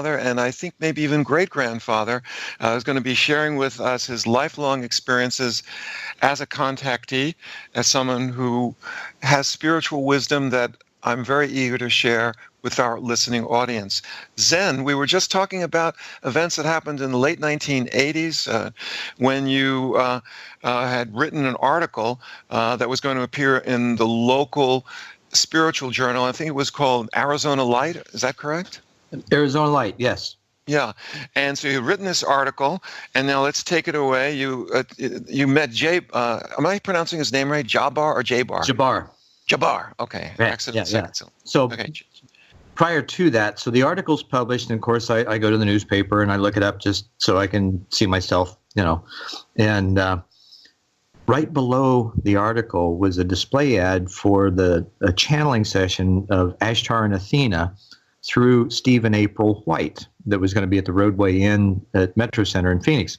and I think maybe even great-grandfather, is going to be sharing with us his lifelong experiences as a contactee, as someone who has spiritual wisdom that I'm very eager to share with our listening audience. Zen, we were just talking about events that happened in the late 1980s when you had written an article that was going to appear in the local spiritual journal. I think it was called Arizona Light. Is that correct? Arizona Light, yes. Yeah, and so you've written this article, and now let's take it away. You met Jay. Am I pronouncing his name right? Jabbar or Jabbar? Jabbar. Jabbar. Okay. Yeah, Excellent. yeah. So okay. Prior to that, so the article's published, and of course I go to the newspaper and I look it up just so I can see myself, and right below the article was a display ad for a channeling session of Ashtar and Athena through Steve and April White that was going to be at the Roadway Inn at Metro Center in Phoenix.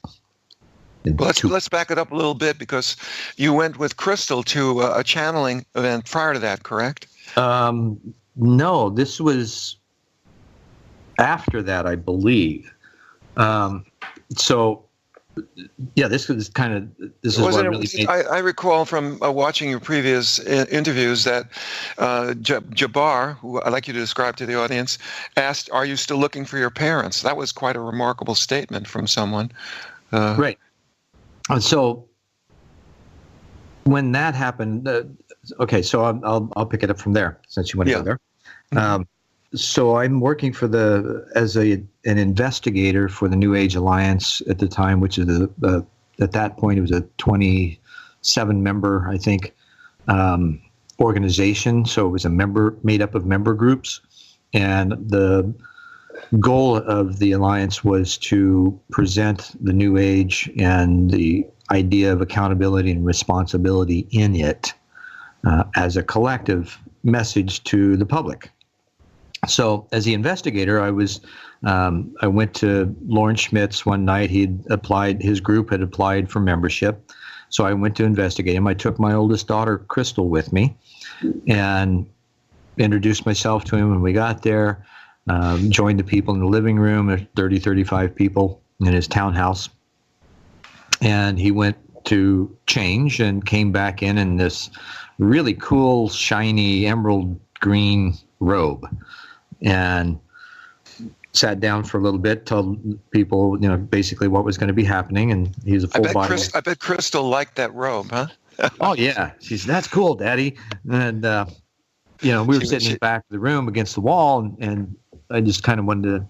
Well, let's back it up a little bit, because you went with Crystal to a channeling event prior to that, correct? No, this was after that, I believe. So, yeah, this was what really made... I recall from watching your previous interviews that Jabbar, who I'd like you to describe to the audience, asked, "Are you still looking for your parents?" That was quite a remarkable statement from someone. Right. So when that happened, okay, so I'll pick it up from there since you went to go there. Mm-hmm. So I'm working as an investigator for the New Age Alliance at the time, which is at that point it was a 27-member, I think, organization. So it was made up of member groups, and the goal of the alliance was to present the New Age and the idea of accountability and responsibility in it as a collective message to the public. So as the investigator, I went to Lawrence Schmitz one night. His group had applied for membership. So I went to investigate him. I took my oldest daughter, Crystal, with me and introduced myself to him when we got there, joined the people in the living room, 30, 35 people in his townhouse. And he went to change and came back in this really cool, shiny, emerald green robe. And sat down for a little bit, told people, basically what was going to be happening, and he's a full body. I bet Crystal liked that robe, huh? Oh yeah, that's cool, Daddy. And we were sitting in the back of the room against the wall, and I just kind of wanted to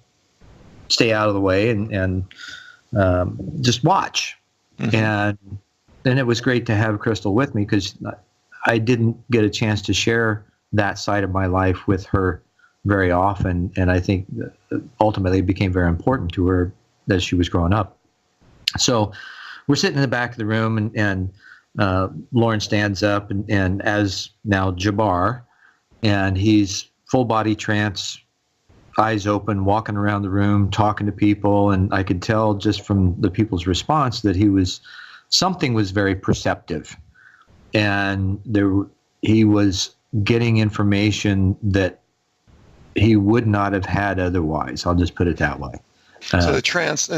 stay out of the way and just watch. Mm-hmm. And then it was great to have Crystal with me, because I didn't get a chance to share that side of my life with her very often, and I think ultimately it became very important to her as she was growing up. So we're sitting in the back of the room, and Lauren stands up, and as now Jabbar, and he's full body trance, eyes open, walking around the room, talking to people, and I could tell just from the people's response that something was very perceptive, and he was getting information that he would not have had otherwise. I'll just put it that way. So the trance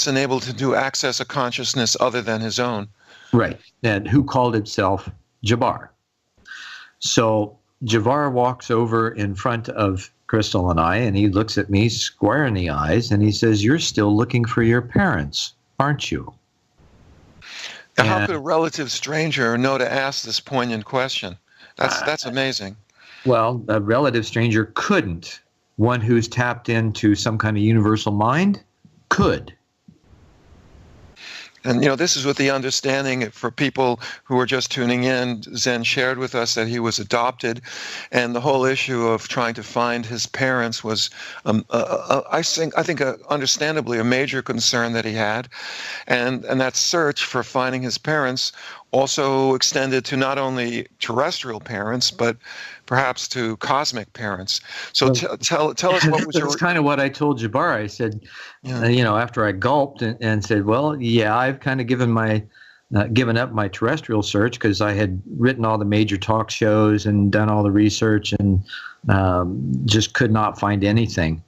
enabled him to access a consciousness other than his own. Right. And who called himself Jabbar. So Jabbar walks over in front of Crystal and I, and he looks at me square in the eyes, and he says, "You're still looking for your parents, aren't you?" Now, how could a relative stranger know to ask this poignant question? That's amazing. Well, a relative stranger couldn't. One who's tapped into some kind of universal mind could. And, this is with the understanding for people who are just tuning in. Zen shared with us that he was adopted, and the whole issue of trying to find his parents was, I think, understandably a major concern that he had. And that search for finding his parents also extended to not only terrestrial parents, but perhaps to cosmic parents. So tell us what was your... That's kind of what I told Jabbar. I said, after I gulped and said, well, yeah, I've kind of given up my terrestrial search, because I had written all the major talk shows and done all the research and just could not find anything.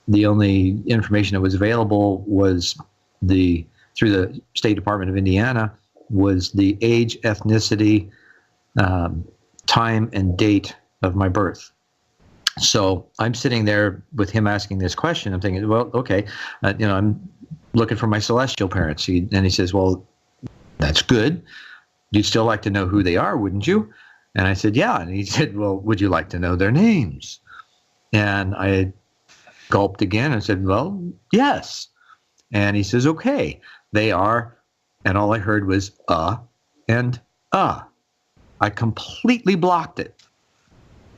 the only information that was available was through the State Department of Indiana, was the age, ethnicity, time, and date of my birth. So I'm sitting there with him asking this question. I'm thinking, well, okay, I'm looking for my celestial parents. And he says, well, that's good. You'd still like to know who they are, wouldn't you? And I said, yeah. And he said, well, would you like to know their names? And I gulped again and said, well, yes. And he says, okay, they are. And all I heard was, and. I completely blocked it.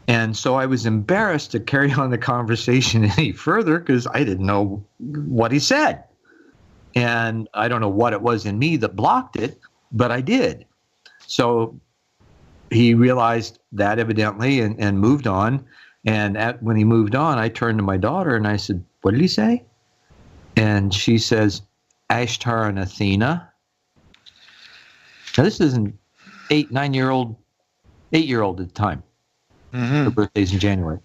And so I was embarrassed to carry on the conversation any further because I didn't know what he said. And I don't know what it was in me that blocked it, but I did. So he realized that evidently and moved on. And when he moved on, I turned to my daughter and I said, what did he say? And she says, Ashtar and Athena. Now, this is an 8-year-old at the time. Mm-hmm. Her birthday's in January.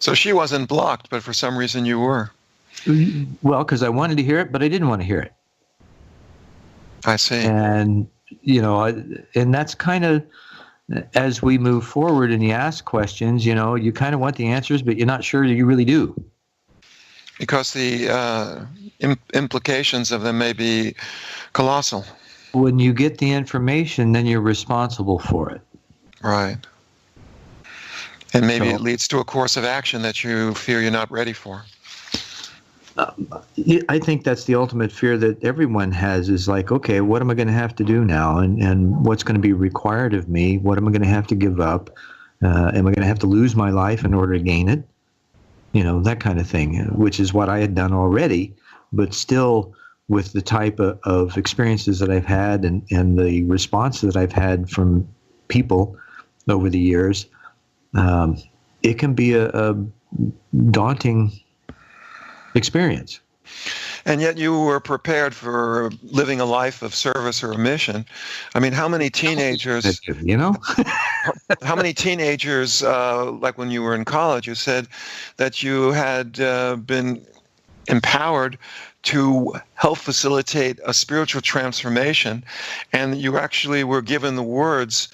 So she wasn't blocked, but for some reason you were. Well, because I wanted to hear it, but I didn't want to hear it. I see. And, and that's kind of, as we move forward and you ask questions, you kind of want the answers, but you're not sure that you really do. Because the implications of them may be colossal. When you get the information, then you're responsible for it. Right. And maybe it leads to a course of action that you fear you're not ready for. I think that's the ultimate fear that everyone has is like, okay, what am I going to have to do now? And what's going to be required of me? What am I going to have to give up? Am I going to have to lose my life in order to gain it? That kind of thing, which is what I had done already, but still with the type of experiences that I've had and the response that I've had from people over the years, it can be a daunting experience. And yet you were prepared for living a life of service or a mission. I mean, how many teenagers, how many teenagers, like when you were in college, you said that you had been empowered to help facilitate a spiritual transformation, and you actually were given the words,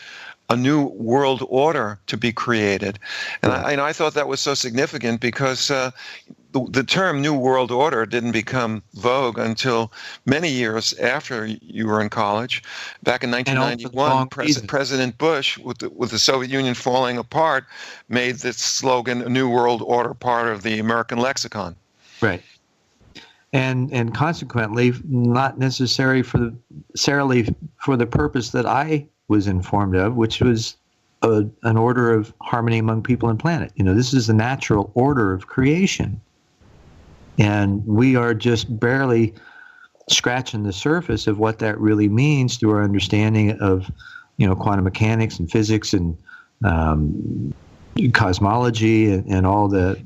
a new world order to be created. And I thought that was so significant because the term New World Order didn't become vogue until many years after you were in college. Back in 1991, President Bush, with the Soviet Union falling apart, made this slogan, a New World Order, part of the American lexicon. Right. And consequently, not necessarily for the purpose that I was informed of, which was an order of harmony among people and planet. This is the natural order of creation. And we are just barely scratching the surface of what that really means through our understanding of, quantum mechanics and physics and cosmology and all the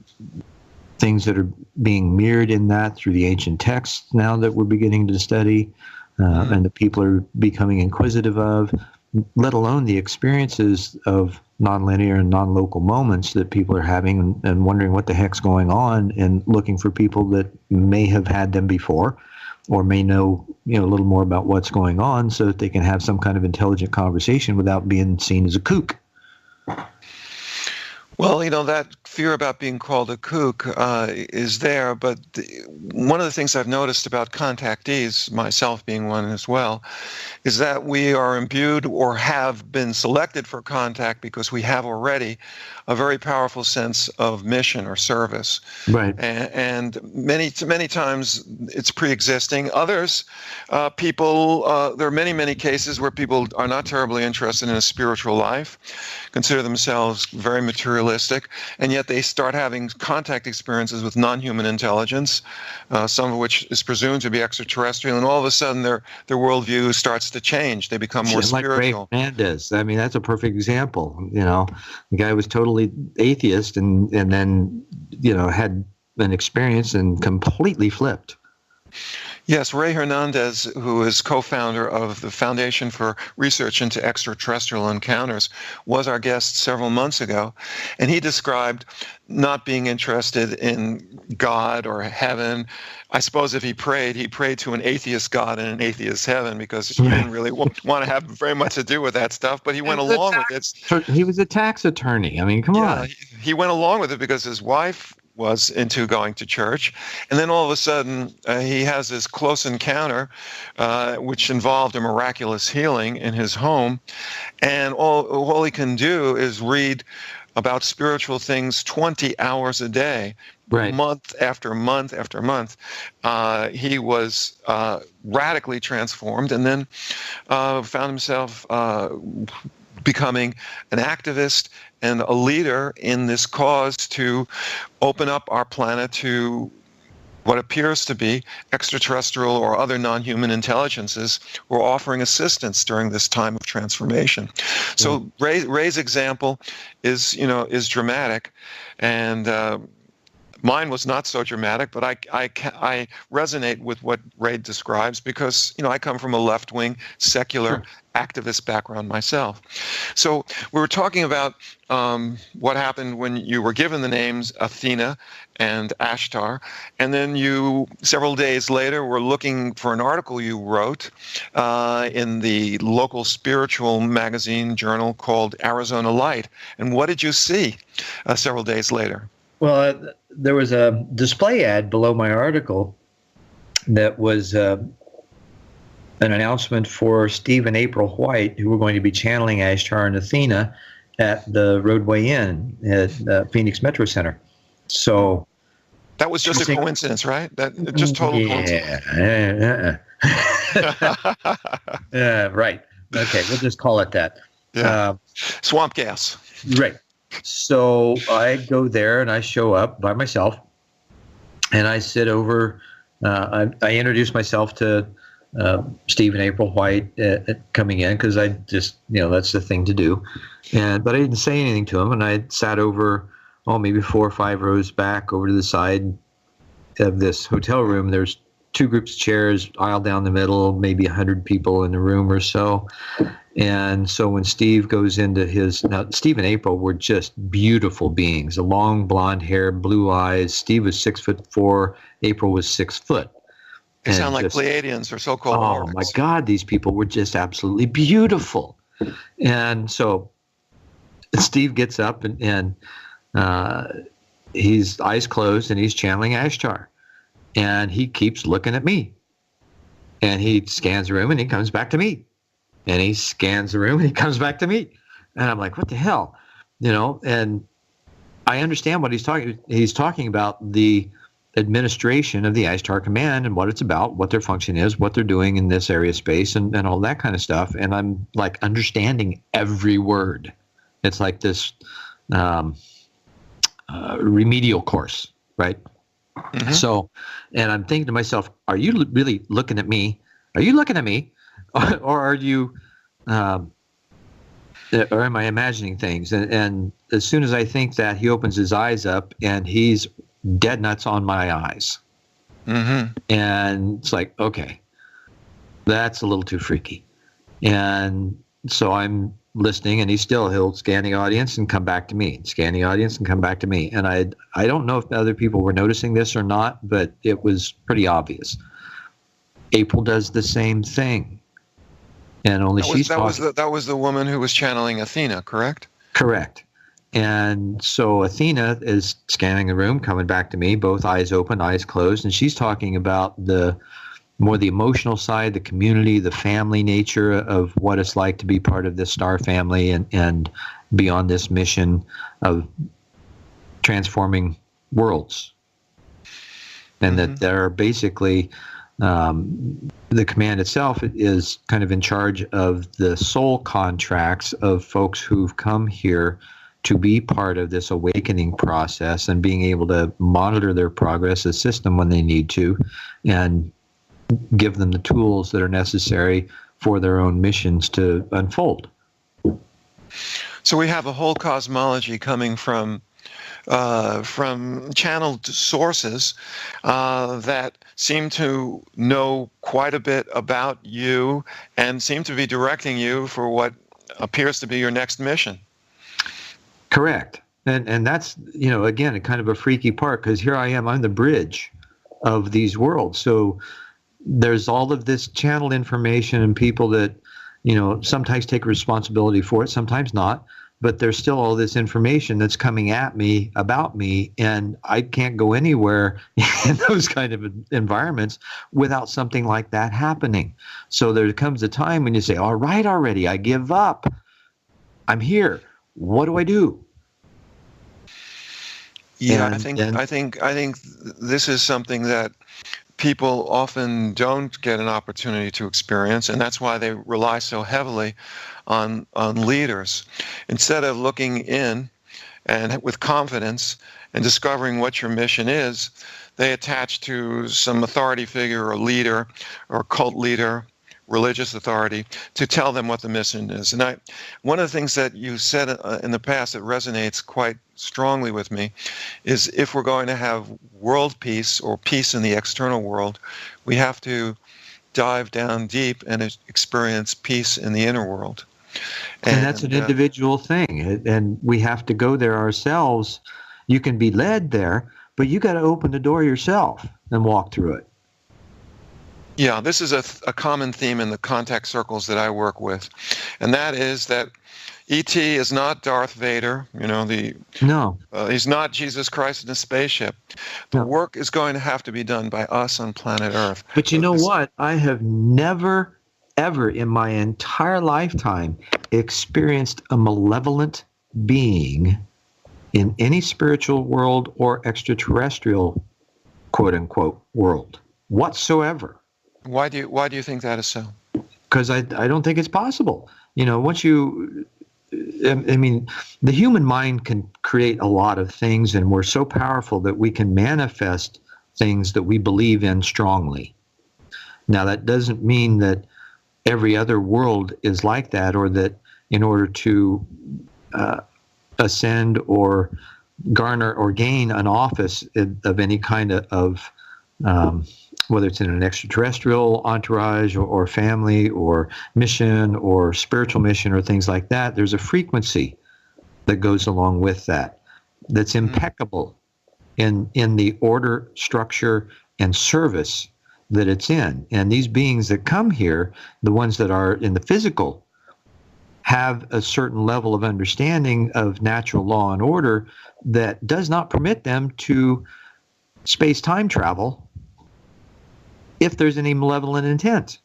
things that are being mirrored in that through the ancient texts now that we're beginning to study and that people are becoming inquisitive of, let alone the experiences of nonlinear and non-local moments that people are having and wondering what the heck's going on and looking for people that may have had them before or may know a little more about what's going on so that they can have some kind of intelligent conversation without being seen as a kook. Well, that fear about being called a kook is there, but one of the things I've noticed about contactees, myself being one as well, is that we are imbued or have been selected for contact because we have already a very powerful sense of mission or service. Right. And many times it's pre-existing. Others, people, there are many cases where people are not terribly interested in a spiritual life, consider themselves very materialistic, and yet they start having contact experiences with non-human intelligence, some of which is presumed to be extraterrestrial, and all of a sudden their worldview starts to change. They become more spiritual. Like Ray Hernandez. I mean, that's a perfect example. The guy was totally atheist and then, had an experience and completely flipped. Yes, Ray Hernandez, who is co-founder of the Foundation for Research into Extraterrestrial Encounters, was our guest several months ago, and he described not being interested in God or heaven. I suppose if he prayed to an atheist God and an atheist heaven, because he didn't really want to have very much to do with that stuff, but he went along with it. He was a tax attorney. I mean, come on. He went along with it because his wife was into going to church, and then all of a sudden he has this close encounter which involved a miraculous healing in his home, and all he can do is read about spiritual things 20 hours a day, right. Month after month after month. He was radically transformed, and then found himself becoming an activist and a leader in this cause to open up our planet to what appears to be extraterrestrial or other non-human intelligences who are offering assistance during this time of transformation. So Ray's example is dramatic, and mine was not so dramatic, but I resonate with what Ray describes because I come from a left-wing secular activist background myself. So we were talking about what happened when you were given the names Athena and Ashtar, and then you, several days later, were looking for an article you wrote in the local spiritual magazine journal called Arizona Light. And what did you see several days later? Well, there was a display ad below my article that was an announcement for Steve and April White, who were going to be channeling Ashtar and Athena at the Roadway Inn at Phoenix Metro Center. So that was just a coincidence, right? That just total coincidence. Right. Okay, we'll just call it that. Yeah. Swamp gas. Right. So I go there and I show up by myself, and I sit over. I introduce myself to Steve and April White coming in because I just, that's the thing to do. But I didn't say anything to them, and I sat over, maybe 4 or 5 rows back over to the side of this hotel room. There's 2 groups of chairs, aisle down the middle, maybe 100 people in the room or so. And so when Steve goes into now Steve and April were just beautiful beings, a long blonde hair, blue eyes. Steve was 6'4", April was 6 foot. They sound like Pleiadians or so-called Oryx. My God, these people were just absolutely beautiful. And so Steve gets up and he's eyes closed and he's channeling Ashtar. And he keeps looking at me. And he scans the room and he comes back to me. And he scans the room and he comes back to me. And I'm like, what the hell? And I understand what he's talking. He's talking about the administration of the Ashtar Command and what it's about, what their function is, what they're doing in this area of space, and all that kind of stuff. And I'm like understanding every word. It's like this remedial course, right? Mm-hmm. So, and I'm thinking to myself, are you really looking at me? Are you looking at me? Or are you, or am I imagining things? And as soon as I think that, he opens his eyes up and he's dead nuts on my eyes. Mm-hmm. And it's like, okay, that's a little too freaky. And so I'm listening, and he'll scan the audience and come back to me, scan the audience and come back to me. And I don't know if other people were noticing this or not, but it was pretty obvious. April does the same thing. And only that was the woman who was channeling Athena, correct? Correct. And so Athena is scanning the room, coming back to me, both eyes open, eyes closed, and she's talking about the emotional side, the community, the family nature of what it's like to be part of this star family and be on this mission of transforming worlds. And that they're basically the command itself is kind of in charge of the soul contracts of folks who've come here to be part of this awakening process and being able to monitor their progress, assist them when they need to, and give them the tools that are necessary for their own missions to unfold. So we have a whole cosmology coming from from channeled sources that seem to know quite a bit about you and seem to be directing you for what appears to be your next mission. Correct. And that's, again, a kind of a freaky part, because here I am, I'm the bridge of these worlds. So there's all of this channeled information and people that, sometimes take responsibility for it, sometimes not. But there's still all this information that's coming at me about me, and I can't go anywhere in those kind of environments without something like that happening. So there comes a time when you say, all right, already, I give up. I'm here. What do I do? Yeah, I think this is something that people often don't get an opportunity to experience, and that's why they rely so heavily on leaders. Instead of looking in and with confidence and discovering what your mission is, they attach to some authority figure or leader or cult leader, religious authority, to tell them what the mission is. And one of the things that you said in the past that resonates quite strongly with me is, if we're going to have world peace or peace in the external world, we have to dive down deep and experience peace in the inner world. And that's an individual thing, and we have to go there ourselves. You can be led there, but you got to open the door yourself and walk through it. Yeah, this is a common theme in the contact circles that I work with, and that is that E.T. is not Darth Vader. No. He's not Jesus Christ in a spaceship. The work is going to have to be done by us on planet Earth. But you know what? I have never, ever in my entire lifetime experienced a malevolent being in any spiritual world or extraterrestrial, quote unquote, world whatsoever. Why do you think that is so? Because I don't think it's possible. Once you, the human mind can create a lot of things, and we're so powerful that we can manifest things that we believe in strongly. Now, that doesn't mean that every other world is like that, or that in order to ascend or garner or gain an office of any kind of whether it's in an extraterrestrial entourage or family or mission or spiritual mission or things like that, there's a frequency that goes along with that's impeccable in the order, structure, and service that it's in. And these beings that come here, the ones that are in the physical, have a certain level of understanding of natural law and order that does not permit them to space-time travel if there's any malevolent intent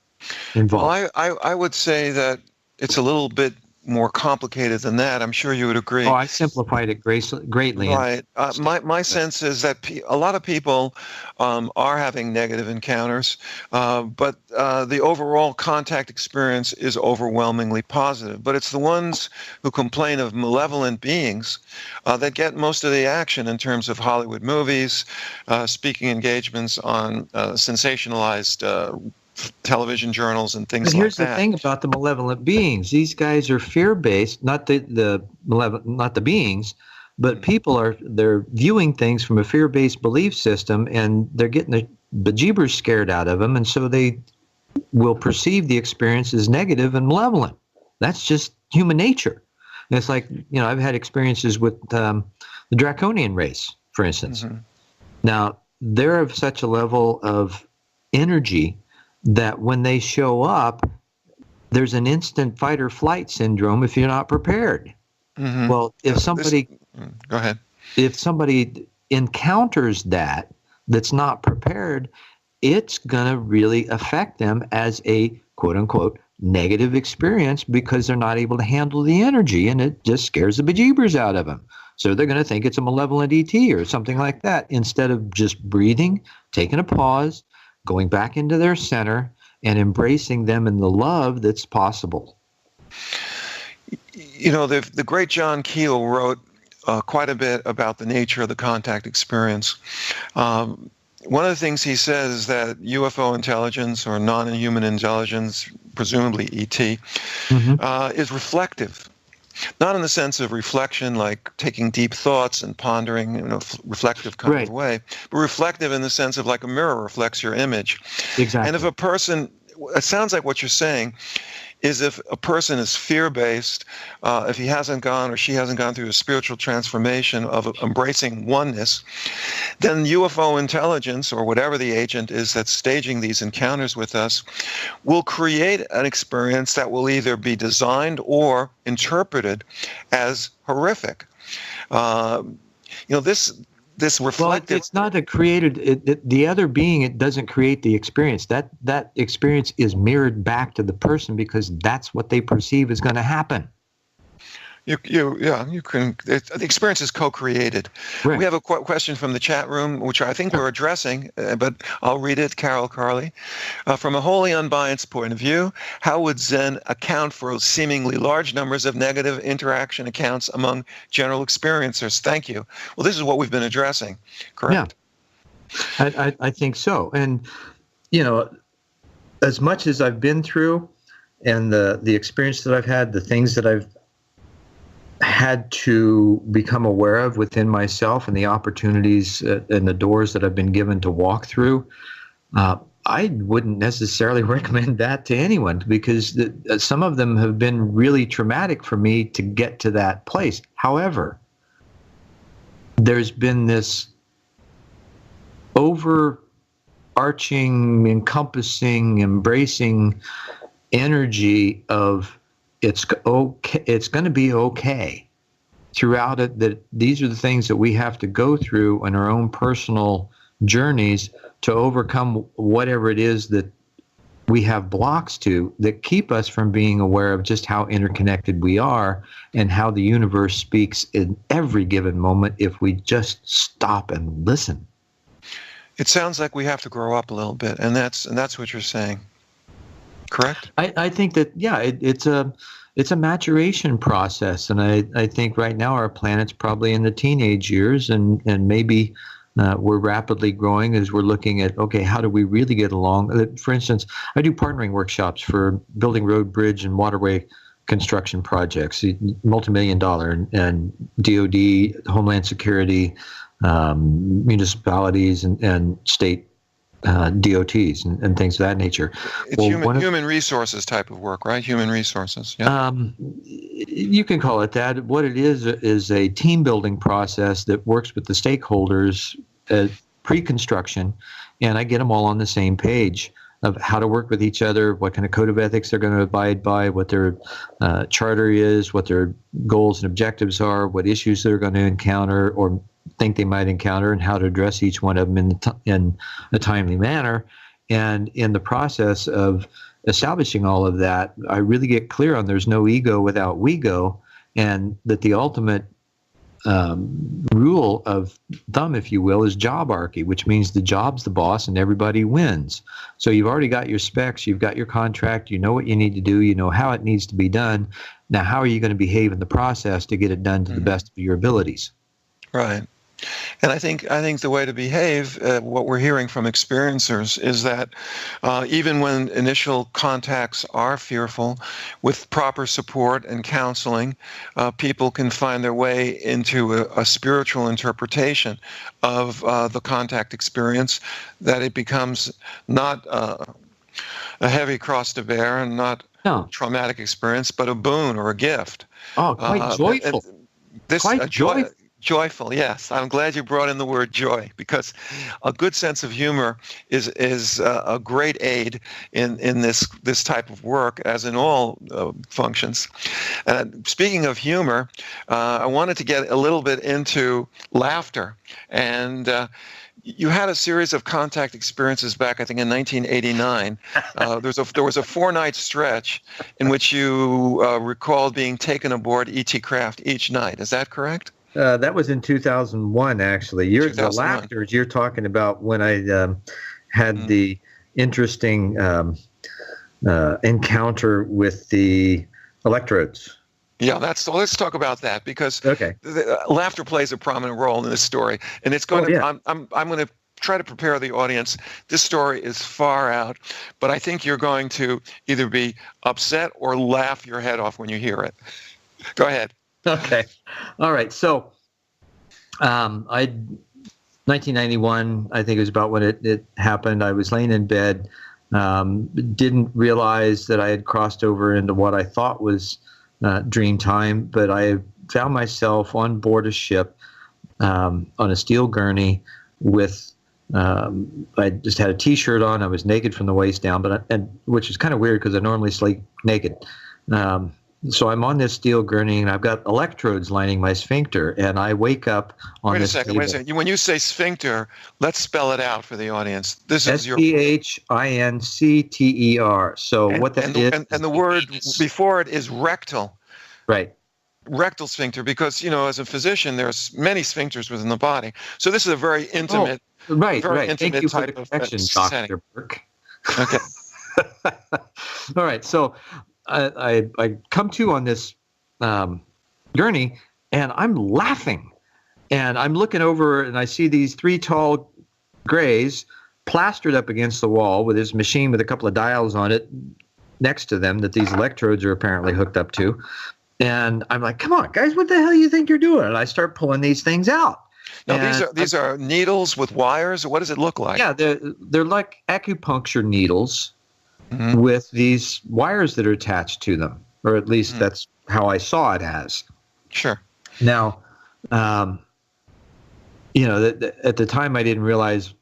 involved. Well, I would say that it's a little bit more complicated than that. I'm sure you would agree. Oh, I simplified it greatly. Right. My sense is that a lot of people are having negative encounters, but the overall contact experience is overwhelmingly positive. But it's the ones who complain of malevolent beings that get most of the action in terms of Hollywood movies, speaking engagements on sensationalized television journals and things like that. But here's the thing about the malevolent beings. These guys are fear-based, not the beings, but people they're viewing things from a fear-based belief system, and they're getting the bejeebers scared out of them, and so they will perceive the experience as negative and malevolent. That's just human nature. And it's like, I've had experiences with the draconian race, for instance. Mm-hmm. Now, they're of such a level of energy that when they show up, there's an instant fight or flight syndrome if you're not prepared. Mm-hmm. Well, if somebody go ahead. If somebody encounters that's not prepared, it's going to really affect them as a quote unquote negative experience, because they're not able to handle the energy, and it just scares the bejeebers out of them. So they're going to think it's a malevolent ET or something like that, instead of just breathing, taking a pause, going back into their center, and embracing them in the love that's possible. The great John Keel wrote quite a bit about the nature of the contact experience. One of the things he says is that UFO intelligence, or non-human intelligence, presumably ET, mm-hmm. Is reflective. not in the sense of reflection, like taking deep thoughts and pondering in a reflective kind Right. of way, but reflective in the sense of like a mirror reflects your image. Exactly. And if a person, it sounds like what you're saying is if a person is fear-based, if he hasn't gone or she hasn't gone through a spiritual transformation of embracing oneness, then UFO intelligence, or whatever the agent is that's staging these encounters with us, will create an experience that will either be designed or interpreted as horrific. This Well, reflective. it's not a created. The other being, it doesn't create the experience. That experience is mirrored back to the person because that's what they perceive is going to happen. You can. The experience is co-created. Right. We have a question from the chat room, which I think we're addressing, but I'll read it. Carol Carley, from a wholly unbiased point of view, how would Zen account for seemingly large numbers of negative interaction accounts among general experiencers? Thank you. Well, this is what we've been addressing. Correct. Yeah, I think so. And as much as I've been through, and the experience that I've had, the things that I've had to become aware of within myself and the opportunities and the doors that I've been given to walk through, I wouldn't necessarily recommend that to anyone because some of them have been really traumatic for me to get to that place. However, there's been this overarching, encompassing, embracing energy of it's okay. It's going to be okay throughout it. That these are the things that we have to go through in our own personal journeys to overcome whatever it is that we have blocks to that keep us from being aware of just how interconnected we are and how the universe speaks in every given moment if we just stop and listen. It sounds like we have to grow up a little bit, and that's what you're saying. Correct? I think that, yeah, it's a maturation process. And I think right now our planet's probably in the teenage years and maybe we're rapidly growing as we're looking at, okay, how do we really get along? For instance, I do partnering workshops for building road, bridge, and waterway construction projects, multi-million-dollar, and DOD, Homeland Security, municipalities, and state DOTs and things of that nature. It's human resources type of work, right? Human resources. Yeah. You can call it that. What it is a team building process that works with the stakeholders pre-construction, and I get them all on the same page of how to work with each other, what kind of code of ethics they're going to abide by, what their charter is, what their goals and objectives are, what issues they're going to encounter or think they might encounter, and how to address each one of them in a timely manner. And in the process of establishing all of that, I really get clear on there's no ego without we go, and that the ultimate rule of thumb, if you will, is jobarchy, which means the job's the boss and everybody wins. So you've already got your specs, you've got your contract, you know what you need to do, you know how it needs to be done. Now, how are you going to behave in the process to get it done to the best of your abilities? Right. And I think the way to behave, what we're hearing from experiencers, is that even when initial contacts are fearful, with proper support and counseling, people can find their way into a spiritual interpretation of the contact experience, that it becomes not a heavy cross to bear and not a traumatic experience, but a boon or a gift. Oh, quite joyful. Joyful, yes. I'm glad you brought in the word joy, because a good sense of humor is a great aid in this type of work, as in all functions. Speaking of humor, I wanted to get a little bit into laughter. And you had a series of contact experiences back, I think, in 1989. There was a 4-night stretch in which you recalled being taken aboard E.T. Craft each night. Is that correct? That was in 2001, actually. The laughters you're talking about when I had the interesting encounter with the electrodes. Yeah, let's talk about that, because laughter plays a prominent role in this story, and it's going to. I'm going to try to prepare the audience. This story is far out, but I think you're going to either be upset or laugh your head off when you hear it. Go ahead. Okay. All right. So, 1991, I think it was about when it happened. I was laying in bed, didn't realize that I had crossed over into what I thought was dream time, but I found myself on board a ship on a steel gurney with. I just had a T-shirt on. I was naked from the waist down, which is kind of weird because I normally sleep naked. So I'm on this steel gurney, and I've got electrodes lining my sphincter, and I wake up on Wait a this second. table. Wait a second. When you say sphincter, let's spell it out for the audience. This is your SPHINCTER. So what that is, and the word before it is rectal. right? Rectal sphincter, because as a physician, there's many sphincters within the body. So this is a very intimate, Right. intimate Thank you for the type of correction, setting. Dr. Burke. Okay. All right. So I come to on this gurney, and I'm laughing, and I'm looking over, and I see these three tall grays plastered up against the wall with this machine with a couple of dials on it next to them that these electrodes are apparently hooked up to. And I'm like, come on, guys, what the hell do you think you're doing? And I start pulling these things out. Now, these are needles with wires, or what does it look like? Yeah, they're like acupuncture needles with these wires that are attached to them, or at least that's how I saw it as. Sure. Now, at the time I didn't realize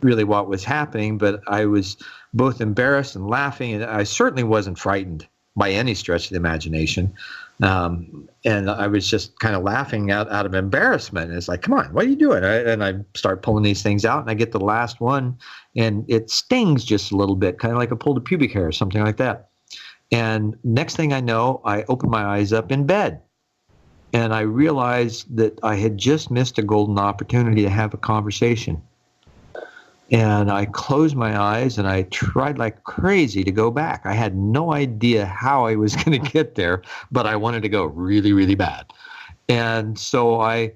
really what was happening, but I was both embarrassed and laughing, and I certainly wasn't frightened by any stretch of the imagination. And I was just kind of laughing out of embarrassment. And it's like, come on, what are you doing? And I start pulling these things out, and I get the last one, and it stings just a little bit, kind of like I pulled a pubic hair or something like that. And next thing I know, I open my eyes up in bed, and I realized that I had just missed a golden opportunity to have a conversation. And I closed my eyes, and I tried like crazy to go back. I had no idea how I was going to get there, but I wanted to go really, really bad. And so I'm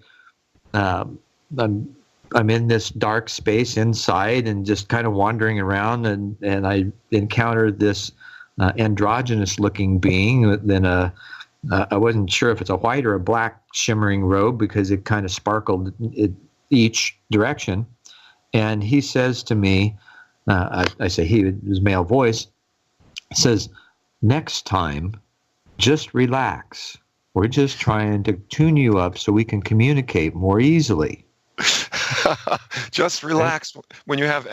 in this dark space inside and just kind of wandering around, and I encountered this androgynous-looking being. Then I wasn't sure if it's a white or a black shimmering robe because it kind of sparkled in each direction. And he says to me, I say he, his male voice, says, next time, just relax. We're just trying to tune you up so we can communicate more easily. Just relax when you have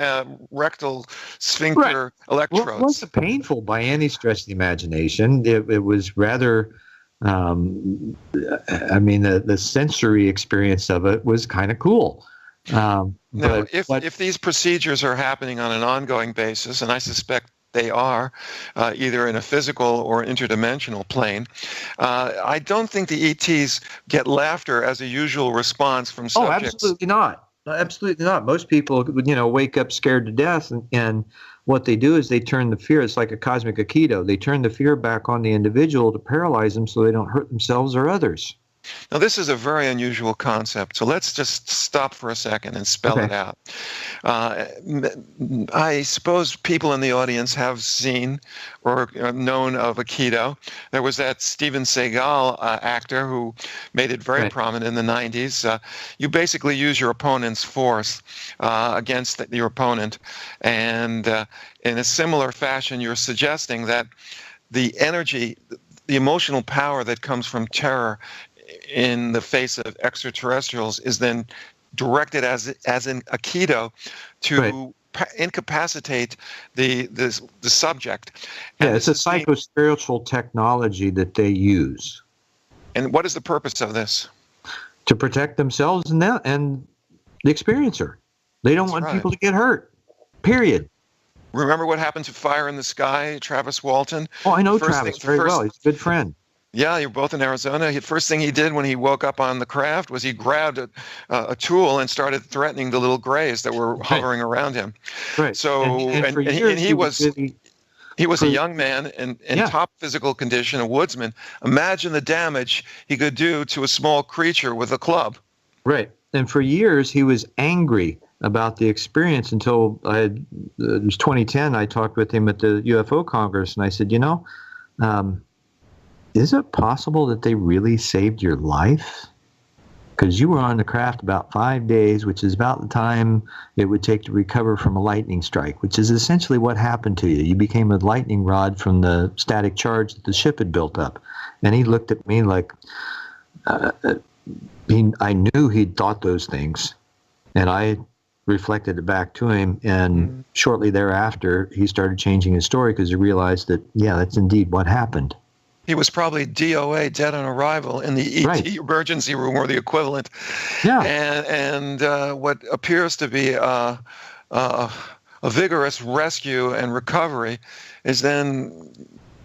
rectal sphincter electrodes. Well, it wasn't painful by any stretch of the imagination. It was rather, the sensory experience of it was kind of cool. Now, if these procedures are happening on an ongoing basis, and I suspect they are, either in a physical or interdimensional plane, I don't think the ETs get laughter as a usual response from subjects. Oh, absolutely not. Absolutely not. Most people, wake up scared to death, and what they do is they turn the fear. It's like a cosmic aikido. They turn the fear back on the individual to paralyze them so they don't hurt themselves or others. Now, this is a very unusual concept, so let's just stop for a second and spell it out. I suppose people in the audience have seen or known of Aikido. There was that Steven Seagal actor who made it very prominent in the 90s. You basically use your opponent's force against your opponent, and in a similar fashion, you're suggesting that the energy, the emotional power that comes from terror in the face of extraterrestrials is then directed as in Aikido to incapacitate the subject. And it's a psycho-spiritual technology that they use. And what is the purpose of this? To protect themselves and the experiencer. They don't want people to get hurt. Period. Remember what happened to Fire in the Sky, Travis Walton? Oh, I know Travis very well. He's a good friend. Yeah, you're both in Arizona. The first thing he did when he woke up on the craft was he grabbed a tool and started threatening the little grays that were hovering around him. Right. So, and he was a young man in top physical condition, a woodsman. Imagine the damage he could do to a small creature with a club. Right. And for years, he was angry about the experience until it was 2010. I talked with him at the UFO Congress, and I said, is it possible that they really saved your life? Because you were on the craft about 5 days, which is about the time it would take to recover from a lightning strike, which is essentially what happened to you. You became a lightning rod from the static charge that the ship had built up. And he looked at me like, I knew he'd thought those things. And I reflected it back to him. And shortly thereafter, he started changing his story because he realized that, yeah, that's indeed what happened. He was probably DOA, dead on arrival, in the ET emergency room, or the equivalent. Yeah. And what appears to be a vigorous rescue and recovery is then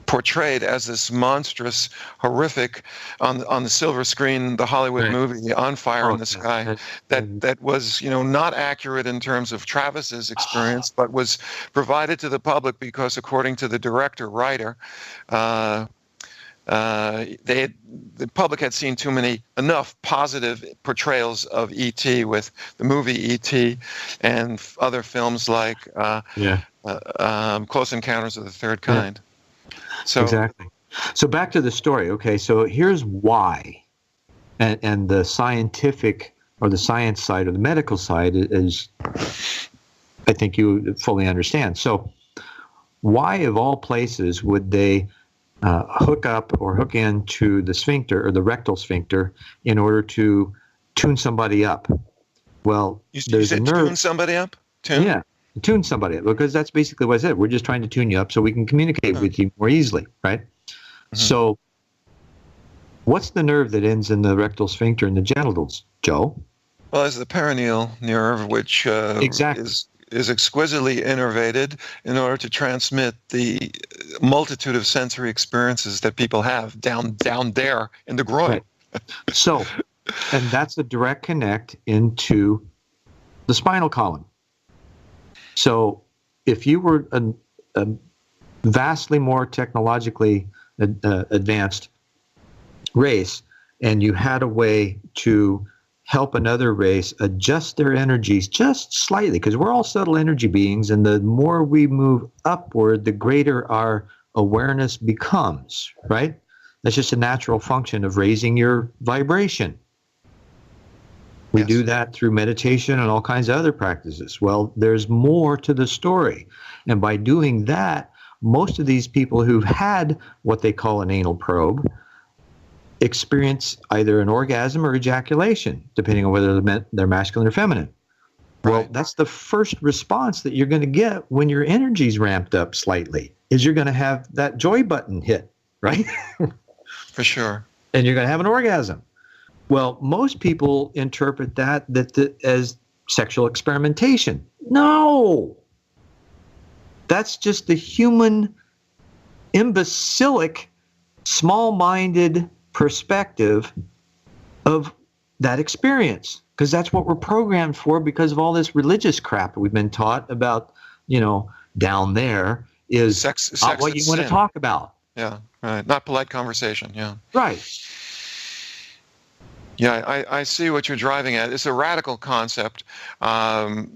portrayed as this monstrous, horrific, on the silver screen, the Hollywood movie On Fire in the Sky, that was, not accurate in terms of Travis's experience, but was provided to the public because, according to the director-writer, the public had seen enough positive portrayals of E.T. with the movie E.T. and other films like Close Encounters of the Third Kind. So exactly. So back to the story. Okay, so here's why, and the scientific or the science side or the medical side is, I think you fully understand. So why, of all places, would they hook up or hook into the sphincter or the rectal sphincter in order to tune somebody up? Well, you said tune somebody up? Yeah, tune somebody up, because that's basically what I said. We're just trying to tune you up so we can communicate with you more easily, right? Mm-hmm. So what's the nerve that ends in the rectal sphincter and the genitals, Joe? Well, it's the perineal nerve, which is exquisitely innervated in order to transmit the multitude of sensory experiences that people have down there in the groin. Right. So, and that's a direct connect into the spinal column. So if you were a vastly more technologically advanced race, and you had a way to help another race adjust their energies just slightly, because we're all subtle energy beings, and the more we move upward, the greater our awareness becomes, right? That's just a natural function of raising your vibration. We do that through meditation and all kinds of other practices. Well, there's more to the story. And by doing that, most of these people who've had what they call an anal probe experience either an orgasm or ejaculation, depending on whether they're masculine or feminine. Well, Right. That's the first response that you're going to get when your energy's ramped up slightly, is you're going to have that joy button hit, right? For sure. And you're going to have an orgasm. Well, most people interpret that as sexual experimentation. No! That's just the human, imbecilic, small-minded perspective of that experience, because that's what we're programmed for, because of all this religious crap that we've been taught about, down there is sex not what you want to talk about. Yeah, right. Not polite conversation, yeah. Right. Yeah, I see what you're driving at. It's a radical concept. I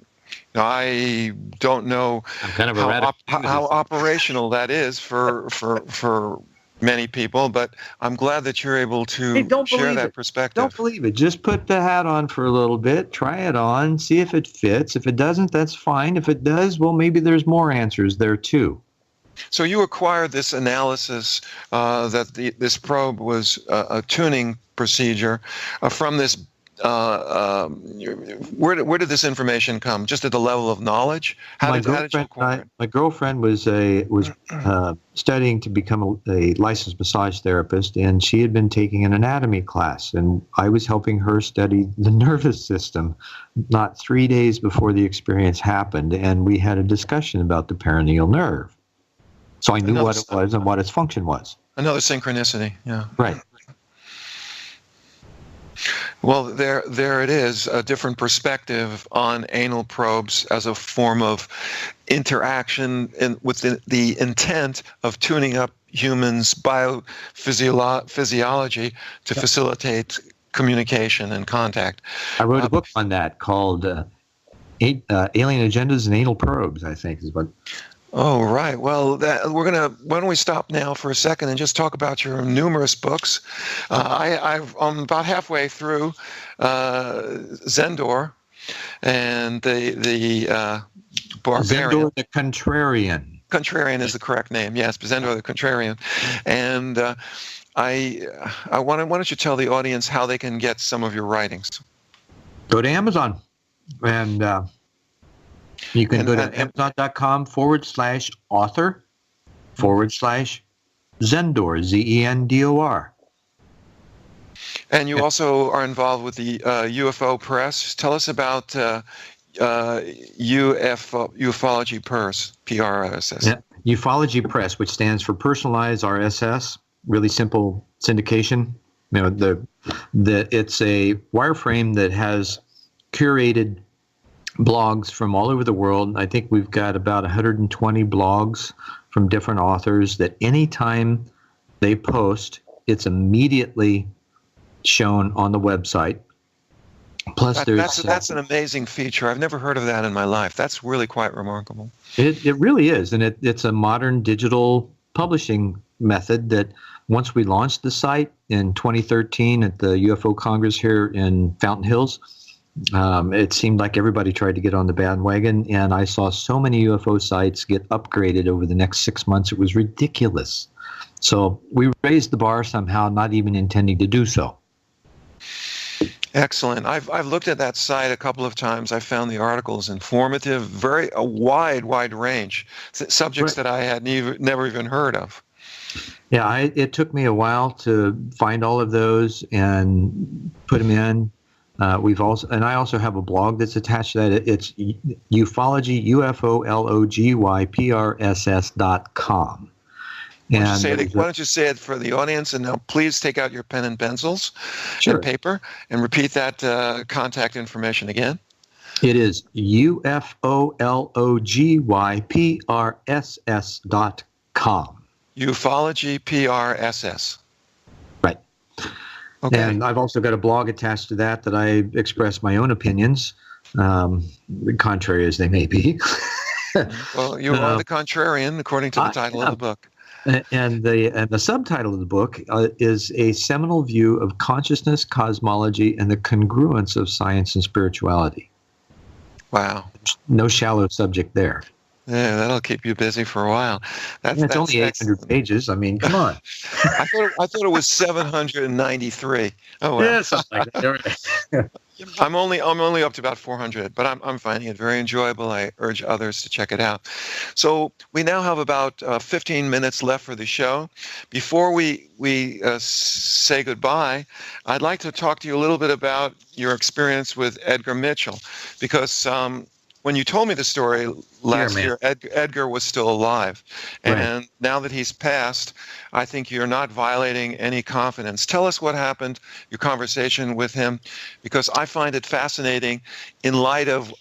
don't know how operational that is for many people, but I'm glad that you're able to share that perspective. Don't believe it. Just put the hat on for a little bit, try it on, see if it fits. If it doesn't, that's fine. If it does, well, maybe there's more answers there too. So you acquired this analysis that this probe was a tuning procedure from this. Where did this information come? Just at the level of knowledge? How did you acquire it? My girlfriend was studying to become a licensed massage therapist, and she had been taking an anatomy class, and I was helping her study the nervous system. Not 3 days before the experience happened, and we had a discussion about the perineal nerve. So I knew what it was and what its function was. Another synchronicity, yeah. Right. Well, there it is, a different perspective on anal probes as a form of interaction with the intent of tuning up humans' biophysiology to facilitate communication and contact. I wrote a book on that called Alien Agendas and Anal Probes, I think is what. Oh, right. Well, why don't we stop now for a second and just talk about your numerous books? I'm about halfway through Zendor and the Barbarian. Zendor the Contrarian. Contrarian is the correct name. Yes, Zendor the Contrarian. And why don't you tell the audience how they can get some of your writings? Go to Amazon, and you can go to amazon.com/author/Zendor, Zendor. And you also are involved with the UFO Press. Tell us about Ufology Press, PRSS. Yeah. Ufology Press, which stands for Personalized RSS, really simple syndication. You know, it's a wireframe that has curated blogs from all over the world. I think we've got about 120 blogs from different authors that anytime they post, it's immediately shown on the website. Plus, that's an amazing feature. I've never heard of that in my life. That's really quite remarkable. It really is, and it's a modern digital publishing method that once we launched the site in 2013 at the UFO Congress here in Fountain Hills, it seemed like everybody tried to get on the bandwagon, and I saw so many UFO sites get upgraded over the next 6 months. It was ridiculous. So we raised the bar somehow, not even intending to do so. Excellent. I've looked at that site a couple of times. I found the articles informative, a wide range, subjects that I had never even heard of. Yeah, it took me a while to find all of those and put them in. I also have a blog that's attached to that. It's Ufology, UFOLOGYPRSS.com. Why don't you say it for the audience? And now please take out your pen and pencils and paper and repeat that contact information again. It is UFOLOGYPRSS.com. Ufology PRSS. Right. Okay. And I've also got a blog attached to that I express my own opinions, contrary as they may be. Well, you are the contrarian, according to the title of the book. And the subtitle of the book is A Seminal View of Consciousness, Cosmology, and the Congruence of Science and Spirituality. Wow. No shallow subject there. Yeah, that'll keep you busy for a while. It's only 800 pages. I mean, come on. I thought it was 793. Oh, well. Yeah, something like that. I'm only up to about 400, but I'm finding it very enjoyable. I urge others to check it out. So we now have about 15 minutes left for the show. Before we say goodbye, I'd like to talk to you a little bit about your experience with Edgar Mitchell, because when you told me the story last year, Edgar was still alive. And right. Now that he's passed, I think you're not violating any confidence. Tell us what happened, your conversation with him, because I find it fascinating in light of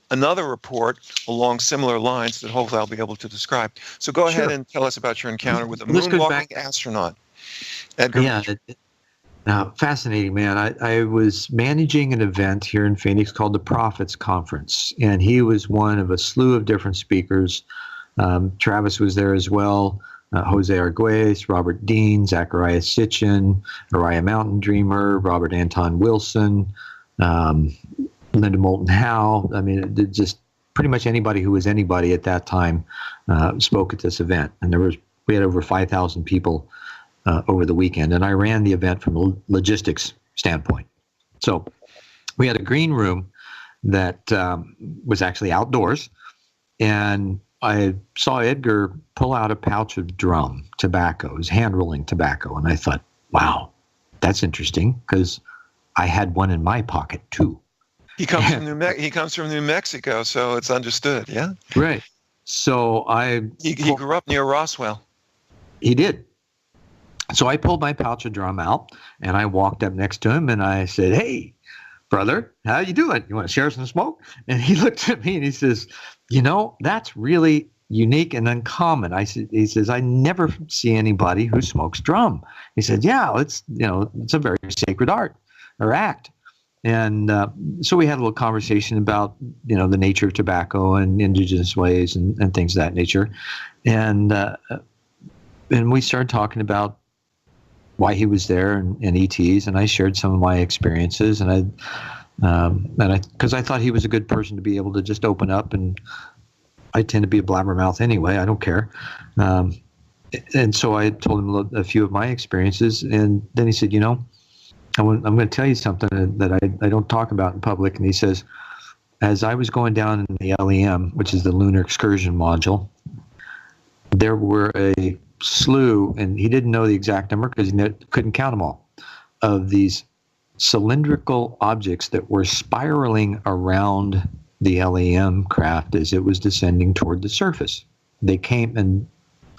another report along similar lines that hopefully I'll be able to describe. So go ahead and tell us about your encounter with the moonwalking astronaut, Edgar Mitchell. Fascinating, man. I was managing an event here in Phoenix called the Prophets Conference, and he was one of a slew of different speakers. Travis was there as well, Jose Arguez, Robert Dean, Zachariah Sitchin, Uriah Mountain Dreamer, Robert Anton Wilson, Linda Moulton Howe. I mean, just pretty much anybody who was anybody at that time spoke at this event. And we had over 5,000 people over the weekend, and I ran the event from a logistics standpoint. So we had a green room that was actually outdoors, and I saw Edgar pull out a pouch of drum tobacco, his hand-rolling tobacco, and I thought, wow, that's interesting, because I had one in my pocket too. He comes from New Mexico, so it's understood, yeah? Right. So He grew up near Roswell. He did. So I pulled my pouch of drum out, and I walked up next to him, and I said, "Hey, brother, how you doing? You want to share some smoke?" And he looked at me, and he says, "That's really unique and uncommon." He says, "I never see anybody who smokes drum." He said, "Yeah, it's a very sacred art or act." And so we had a little conversation about, the nature of tobacco and indigenous ways and things of that nature. And we started talking about why he was there and ETs, and I shared some of my experiences, because I thought he was a good person to be able to just open up, and I tend to be a blabbermouth anyway. I don't care. And so I told him a few of my experiences, and then he said, I'm going to tell you something that I don't talk about in public. And he says, as I was going down in the LEM, which is the Lunar Excursion Module, there were a slew, and he didn't know the exact number because he couldn't count them all, of these cylindrical objects that were spiraling around the LEM craft as it was descending toward the surface. They came, and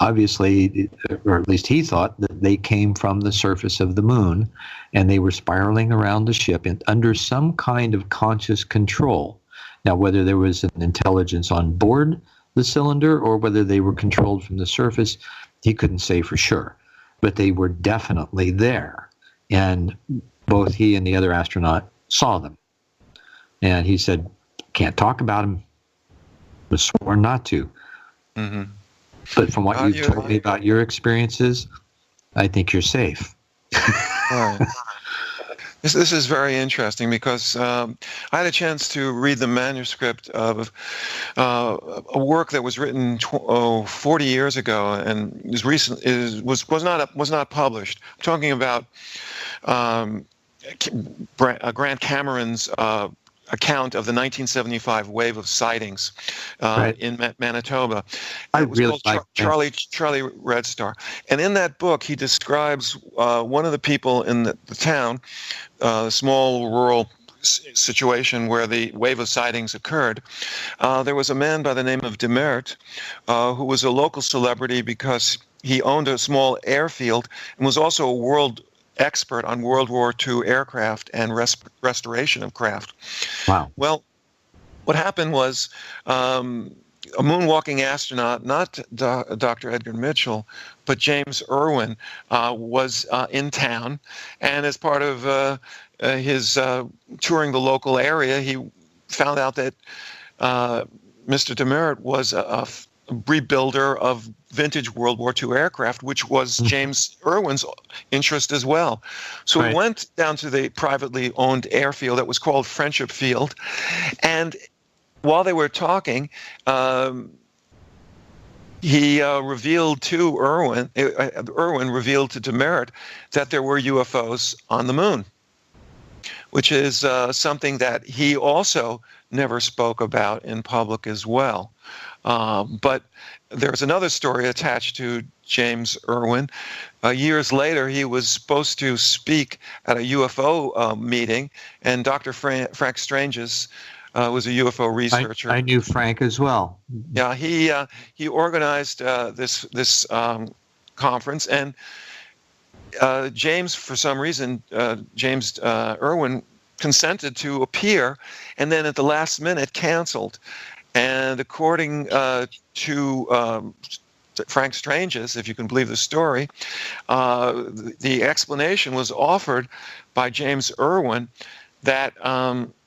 obviously, or at least he thought, that they came from the surface of the moon, and they were spiraling around the ship under some kind of conscious control. Now, whether there was an intelligence on board the cylinder or whether they were controlled from the surface, he couldn't say for sure. But they were definitely there, and both he and the other astronaut saw them. And he said, can't talk about them. Was sworn not to. Mm-hmm. But from what you've told me about your experiences, I think you're safe. Right. This is very interesting because I had a chance to read the manuscript of a work that was written 40 years ago and was not published. I'm talking about Grant Cameron's account of the 1975 wave of sightings in Manitoba. It was called Charlie Red Star. And in that book, he describes one of the people in the town, small rural situation where the wave of sightings occurred. There was a man by the name of Demert who was a local celebrity because he owned a small airfield and was also a world expert on World War II aircraft and restoration of craft. Wow. Well, what happened was a moonwalking astronaut, not Dr. Edgar Mitchell, but James Irwin, was in town. And as part of his touring the local area, he found out that Mr. Demert was a rebuilder of vintage World War II aircraft, which was James Irwin's interest as well. So he went down to the privately owned airfield that was called Friendship Field, and while they were talking, he revealed to Irwin revealed to Demert that there were UFOs on the moon, which is something that he also never spoke about in public as well. But there's another story attached to James Irwin. Years later, he was supposed to speak at a UFO meeting, and Dr. Frank Stranges was a UFO researcher. I knew Frank as well. Yeah, he organized this conference, and James, for some reason, James Irwin consented to appear, and then at the last minute canceled. And according to Frank Stranges, if you can believe the story, the explanation was offered by James Irwin that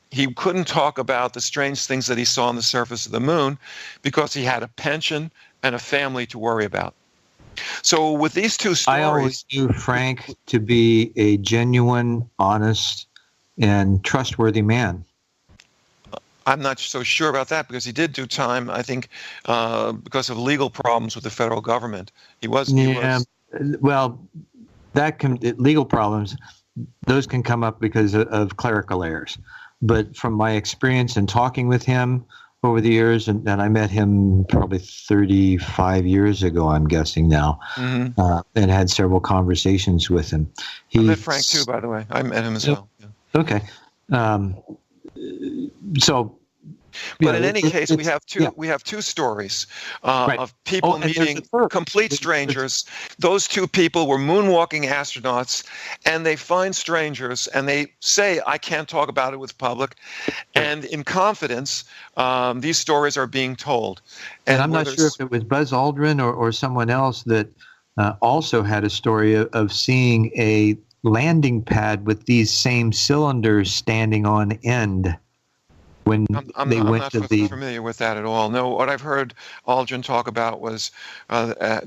he couldn't talk about the strange things that he saw on the surface of the moon because he had a pension and a family to worry about. So with these two stories... I always knew Frank to be a genuine, honest, and trustworthy man. I'm not so sure about that because he did do time, I think, because of legal problems with the federal government. Well, legal problems, those can come up because of clerical errors. But from my experience in talking with him over the years, and I met him probably 35 years ago, I'm guessing now, and had several conversations with him. I met Frank too, by the way. I met him as well. Yeah. Okay. But in any case, we have two stories of people meeting complete strangers. Those two people were moonwalking astronauts, and they find strangers, and they say, I can't talk about it with public. And in confidence, these stories are being told. And I'm not sure if it was Buzz Aldrin or someone else that also had a story of seeing a landing pad with these same cylinders standing on end when they I'm went not to the. familiar with that at all. No, what I've heard Aldrin talk about was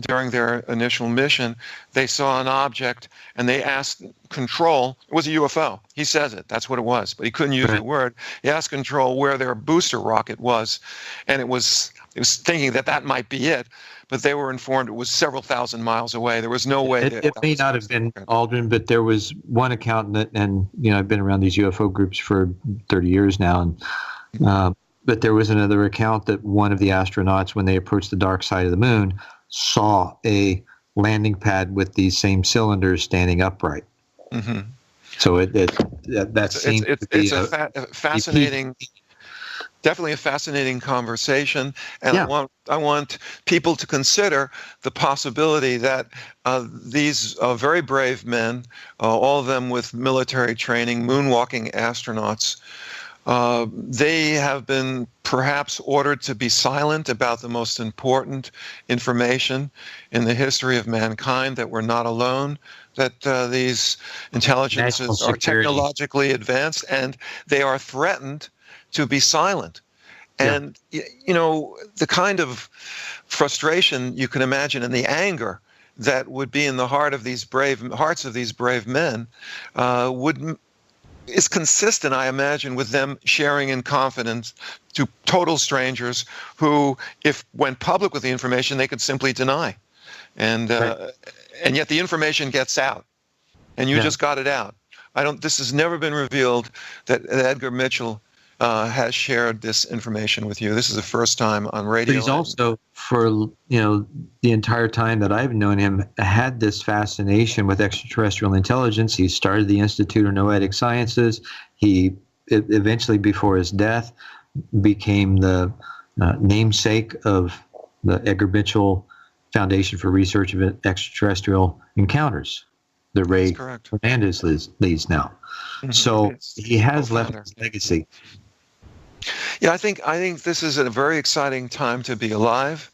during their initial mission, they saw an object and they asked Control. It was a UFO. He says it. That's what it was, but he couldn't use the word. He asked Control where their booster rocket was, and it was thinking that might be it, but they were informed it was several thousand miles away. There was no way. It may not have been Aldrin, but there was one account that, and I've been around these UFO groups for 30 years now, and but there was another account that one of the astronauts, when they approached the dark side of the moon, saw a landing pad with these same cylinders standing upright. Mm-hmm. So that seems to be a fascinating. Definitely a fascinating conversation, and yeah. I want people to consider the possibility that these very brave men, all of them with military training, moonwalking astronauts, they have been perhaps ordered to be silent about the most important information in the history of mankind, that we're not alone, that these intelligences are technologically advanced, and they are threatened to be silent. And, the kind of frustration you can imagine and the anger that would be in the hearts of these brave men is consistent, I imagine, with them sharing in confidence to total strangers who, if went public with the information, they could simply deny. And yet the information gets out, and you just got it out. This has never been revealed that Edgar Mitchell has shared this information with you. This is the first time on radio. But he's also, for the entire time that I've known him, had this fascination with extraterrestrial intelligence. He started the Institute of Noetic Sciences. He eventually, before his death, became the namesake of the Edgar Mitchell Foundation for Research of Extraterrestrial Encounters, the Ray Hernandez leads now. Mm-hmm. So he has left his legacy. Yeah, I think this is a very exciting time to be alive,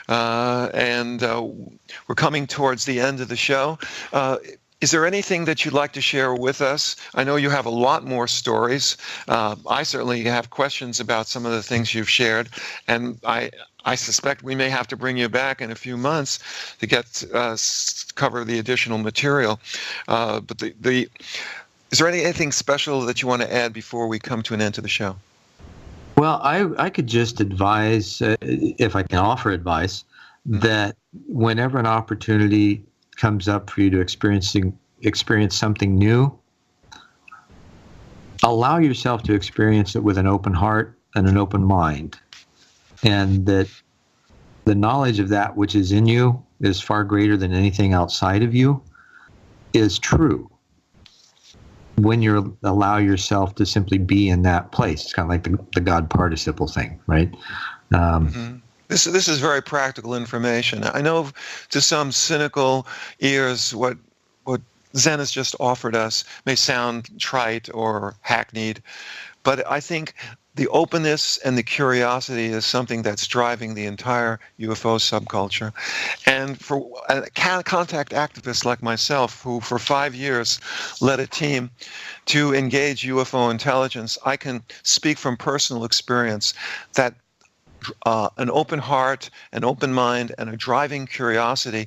and we're coming towards the end of the show. Is there anything that you'd like to share with us? I know you have a lot more stories. I certainly have questions about some of the things you've shared, and I suspect we may have to bring you back in a few months to cover the additional material. But is there anything special that you want to add before we come to an end to the show? Well, I could just advise, if I can offer advice, that whenever an opportunity comes up for you to experience something new, allow yourself to experience it with an open heart and an open mind, and that the knowledge of that which is in you is far greater than anything outside of you is true. When you allow yourself to simply be in that place, it's kind of like the God participle thing, right? This is very practical information. I know to some cynical ears what Zen has just offered us may sound trite or hackneyed, but I think the openness and the curiosity is something that's driving the entire UFO subculture. And for a contact activist like myself, who for 5 years led a team to engage UFO intelligence, I can speak from personal experience that an open heart, an open mind, and a driving curiosity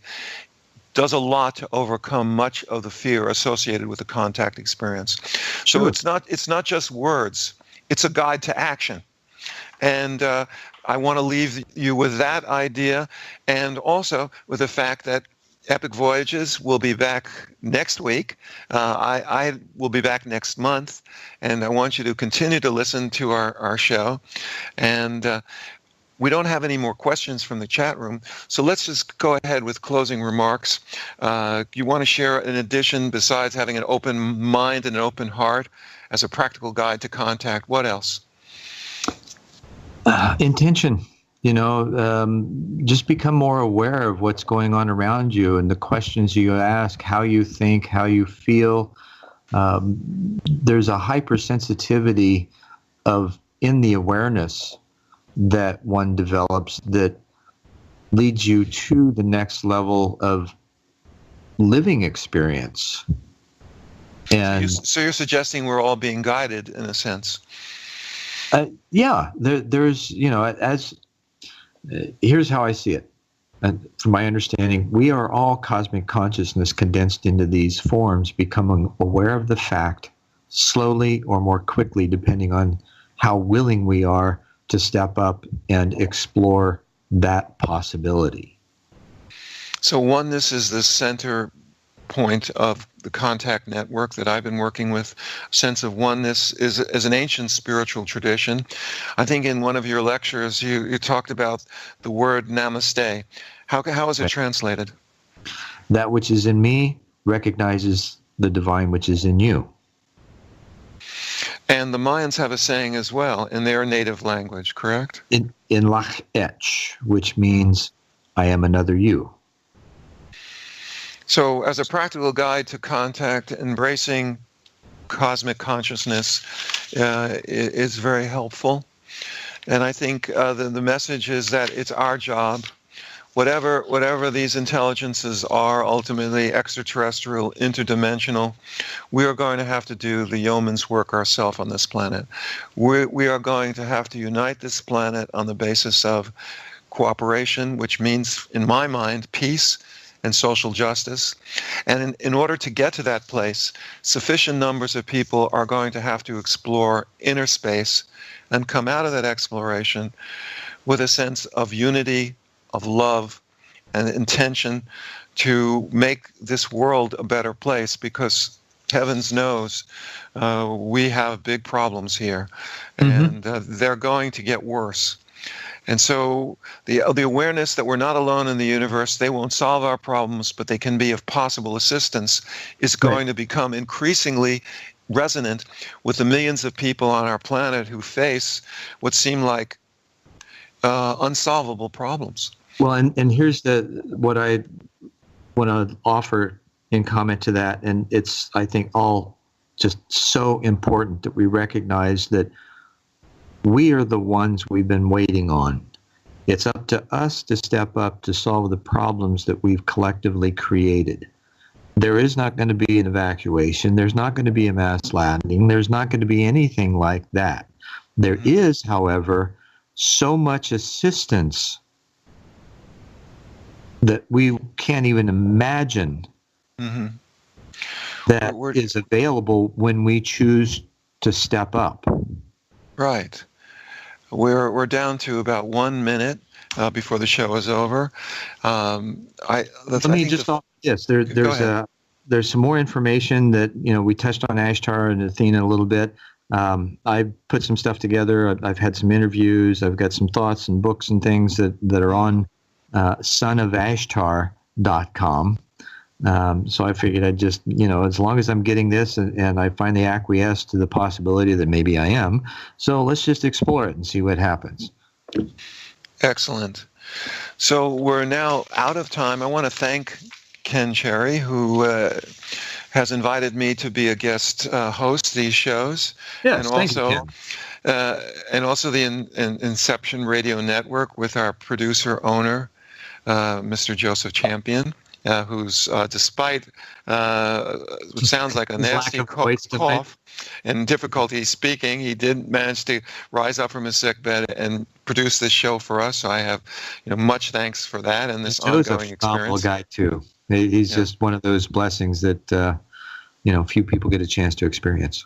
does a lot to overcome much of the fear associated with the contact experience. So it's not just words. It's a guide to action. And I want to leave you with that idea, and also with the fact that Epic Voyages will be back next week. I will be back next month, and I want you to continue to listen to our show. And we don't have any more questions from the chat room, so let's just go ahead with closing remarks. You want to share, in addition, besides having an open mind and an open heart, as a practical guide to contact, what else? Intention. Just become more aware of what's going on around you and the questions you ask, how you think, how you feel. There's a hypersensitivity in the awareness that one develops that leads you to the next level of living experience. And so you're suggesting we're all being guided in a sense. Yeah, there's, here's how I see it. And from my understanding, we are all cosmic consciousness condensed into these forms, becoming aware of the fact slowly or more quickly, depending on how willing we are to step up and explore that possibility. So oneness is the center point of the contact network that I've been working with. Sense of oneness is an ancient spiritual tradition. I think in one of your lectures you talked about the word namaste. How is it translated? That which is in me recognizes the divine which is in you. And the Mayans have a saying as well in their native language, correct? In Lach-Etch, which means I am another you. So as a practical guide to contact, embracing cosmic consciousness is very helpful. And I think the message is that it's our job, whatever these intelligences are, ultimately extraterrestrial, interdimensional, we are going to have to do the yeoman's work ourselves on this planet. We are going to have to unite this planet on the basis of cooperation, which means, in my mind, peace and social justice. And in order to get to that place, sufficient numbers of people are going to have to explore inner space and come out of that exploration with a sense of unity, of love, and intention to make this world a better place, because heavens knows we have big problems here, and they're going to get worse. And so the awareness that we're not alone in the universe, they won't solve our problems, but they can be of possible assistance, is going to become increasingly resonant with the millions of people on our planet who face what seem like unsolvable problems. Well, and here's what I want to offer in comment to that, and it's, I think, all just so important that we recognize that we are the ones we've been waiting on. It's up to us to step up to solve the problems that we've collectively created. There is not going to be an evacuation. There's not going to be a mass landing. There's not going to be anything like that. There is, however, so much assistance that we can't even imagine that is available when we choose to step up. Right. We're down to about 1 minute before the show is over. Let me just offer this. There's some more information that, we touched on Ashtar and Athena a little bit. I put some stuff together. I've had some interviews. I've got some thoughts and books and things that are on sonofashtar.com. So I figured I'd just, as long as I'm getting this and I finally acquiesce to the possibility that maybe I am, so let's just explore it and see what happens. Excellent. So we're now out of time. I want to thank Ken Cherry, who has invited me to be a guest host these shows. Yes, and thank you, Ken. And also the Inception Radio Network with our producer, owner, Mr. Joseph Champion. Who's, despite what sounds like a nasty cough and difficulty speaking, he did manage to rise up from his sickbed and produce this show for us. So I have, much thanks for that and this ongoing experience. Joe's a phenomenal guy too. He's just one of those blessings that few people get a chance to experience.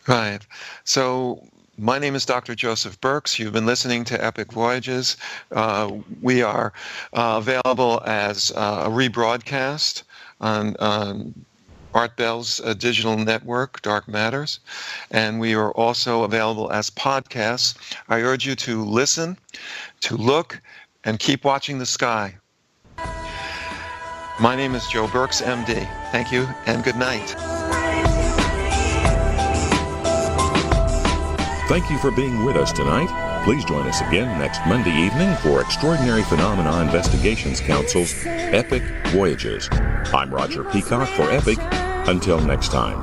Right. So my name is Dr. Joseph Burkes. You've been listening to Epic Voyages. We are available as a rebroadcast on Art Bell's digital network, Dark Matters, and we are also available as podcasts. I urge you to listen, to look, and keep watching the sky. My name is Joe Burkes, MD. Thank you, and good night. Thank you for being with us tonight. Please join us again next Monday evening for Extraordinary Phenomena Investigations Council's Epic Voyagers. I'm Roger Peacock for Epic. Until next time.